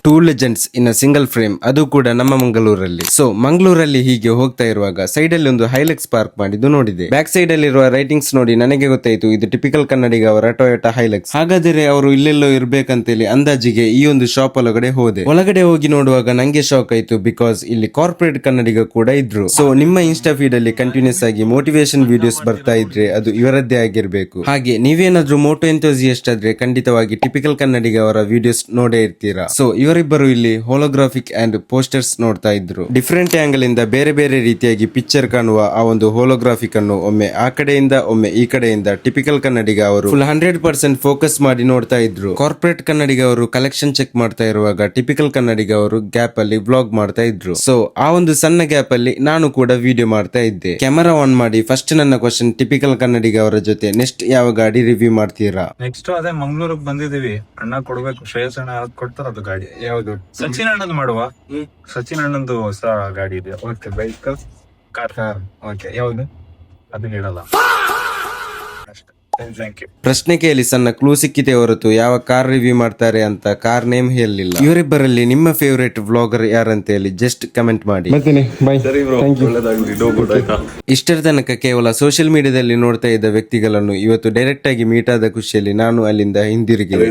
Two legends in a single frame, ಅದು ಕೂಡ ನಮ್ಮ ಮಂಗಳೂರಲ್ಲಿ. ಸೊ ಮಂಗಳೂರಲ್ಲಿ ಹೀಗೆ ಹೋಗ್ತಾ ಇರುವಾಗ ಸೈಡ್ ಅಲ್ಲಿ ಒಂದು ಹೈಲೆಕ್ಸ್ ಪಾರ್ಕ್ ಮಾಡಿದ್ದು ನೋಡಿದೆ. ಬ್ಯಾಕ್ ಸೈಡ್ ಅಲ್ಲಿರುವ ರೈಟಿಂಗ್ಸ್ ನೋಡಿ ನನಗೆ ಗೊತ್ತಾಯ್ತು ಇದು ಟಿಪಿಕಲ್ ಕನ್ನಡಿಗ ಅವರ ಟೊಯೋಟಾ ಹೈಲೆಕ್ಸ್. ಹಾಗಾದರೆ ಅವರು ಇಲ್ಲೆಲ್ಲೋ ಇರ್ಬೇಕಂತೇಳಿ ಅಂದಾಜಿಗೆ ಈ ಒಂದು ಶಾಪ್ ಒಳಗಡೆ ಹೋದೆ. ಒಳಗಡೆ ಹೋಗಿ ನೋಡುವಾಗ ನಂಗೆ ಶಾಕ್ ಆಯ್ತು, ಬಿಕಾಸ್ ಇಲ್ಲಿ ಕಾರ್ಪೊರೇಟ್ ಕನ್ನಡಿಗ ಕೂಡ ಇದ್ರು. ಸೊ ನಿಮ್ಮ ಇನ್ಸ್ಟಾ ಫೀಡ್ ಅಲ್ಲಿ ಕಂಟಿನ್ಯೂಸ್ ಆಗಿ ಮೋಟಿವೇಶನ್ ವಿಡಿಯೋಸ್ ಬರ್ತಾ ಇದ್ರೆ ಅದು ಇವರದ್ದೇ ಆಗಿರ್ಬೇಕು. ಹಾಗೆ ನೀವೇನಾದ್ರೂ ಮೋಟೋ ಎಂಥೂಸಿಯಸ್ಟ್ ಆದ್ರೆ ಖಂಡಿತವಾಗಿ ಟಿಪಿಕಲ್ ಕನ್ನಡಿಗ ಅವರ ವಿಡಿಯೋಸ್ ನೋಡೇ ಇರ್ತೀರಾ. ಸೊ ಇವರಿಬ್ಬರು ಇಲ್ಲಿ ಹೋಲೋಗ್ರಾಫಿಕ್ ಅಂಡ್ ಪೋಸ್ಟರ್ಸ್ ನೋಡ್ತಾ ಇದ್ರು. ಡಿಫರೆಂಟ್ ಆಂಗಲ್ ಇಂದ ಬೇರೆ ಬೇರೆ ರೀತಿಯಾಗಿ ಪಿಕ್ಚರ್ ಕಾಣುವ ಆ ಒಂದು ಹೋಲೋಗ್ರಾಫಿಕ್ ಅನ್ನು ಒಮ್ಮೆ ಆ ಕಡೆಯಿಂದ ಒಮ್ಮೆ ಈ ಕಡೆಯಿಂದ ಟಿಪಿಕಲ್ ಕನ್ನಡಿಗ ಅವರು ಫುಲ್ 100% ಫೋಕಸ್ ಮಾಡಿ ನೋಡ್ತಾ ಇದ್ರು. ಕಾರ್ಪೊರೇಟ್ ಕನ್ನಡಿಗ ಅವರು ಕಲೆಕ್ಷನ್ ಚೆಕ್ ಮಾಡ್ತಾ ಇರುವಾಗ ಟಿಪಿಕಲ್ ಕನ್ನಡಿಗ ಅವರು ಗ್ಯಾಪ್ ಅಲ್ಲಿ ವ್ಲಾಗ್ ಮಾಡ್ತಾ ಇದ್ರು. ಸೊ ಆ ಒಂದು ಸಣ್ಣ ಗ್ಯಾಪ್ ಅಲ್ಲಿ ನಾನು ಕೂಡ ವಿಡಿಯೋ ಮಾಡ್ತಾ ಇದ್ದೆ. ಕ್ಯಾಮೆರಾ ಆನ್ ಮಾಡಿ ಫಸ್ಟ್ ನನ್ನ ಕ್ವಶನ್, ಟಿಪಿಕಲ್ ಕನ್ನಡಿಗ ಅವರ ಜೊತೆ ನೆಕ್ಸ್ಟ್ ಯಾವ ಗಾಡಿ ರಿವ್ಯೂ ಮಾಡ್ತೀರಾ? ನೆಕ್ಸ್ಟ್ ಅದೇ ಮಂಗ್ಳೂರಿಗೆ ಬಂದಿದೀವಿ, ಅಣ್ಣ ಕೊಡ್ಬೇಕು, ಶ್ರೇಯಸ್ ಅಣ್ಣ ಯಾವ್ದು ಕೊಡ್ತಾರ ಅದು ಗಾಡಿ. ಯಾವ್ದು? ಸಚಿನ್ ಅಣ್ಣಂದು ಮಾಡುವ. ಸಚಿನ್ ಅಣ್ಣಂದು ಹೊಸ ಗಾಡಿ ಇದೆ. Okay, bike car. ಓಕೆ, ಯಾವ್ದು? ಅದು ಹೇಳಲ್ಲ. Thank you. ಪ್ರಶ್ನೆ ಕೇಳಿ ಸಣ್ಣ ಕ್ಲೂ ಸಿಕ್ಕಿದೆ ಹೊರತು ಯಾವ ಕಾರ್ ರಿವ್ಯೂ ಮಾಡ್ತಾರೆ ಅಂತ ಕಾರ್ ನೇಮ್ ಹೇಳಲಿಲ್ಲ. ಇವರಿಬ್ಬರಲ್ಲಿ ನಿಮ್ಮ ಫೇವರೇಟ್ ವ್ಲಾಗರ್ ಯಾರಂತ ಹೇಳಿ ಜಸ್ಟ್ ಕಮೆಂಟ್ ಮಾಡಿ. ಇಷ್ಟರ ತನಕ ಕೇವಲ ಸೋಷಿಯಲ್ ಮೀಡಿಯಾದಲ್ಲಿ ನೋಡ್ತಾ ಇದ್ದ ವ್ಯಕ್ತಿಗಳನ್ನು ಇವತ್ತು ಡೈರೆಕ್ಟ್ ಆಗಿ ಮೀಟ್ ಆದ ಖುಷಿಯಲ್ಲಿ ನಾನು ಅಲ್ಲಿಂದ ಹಿಂದಿರುಗಿದೆ.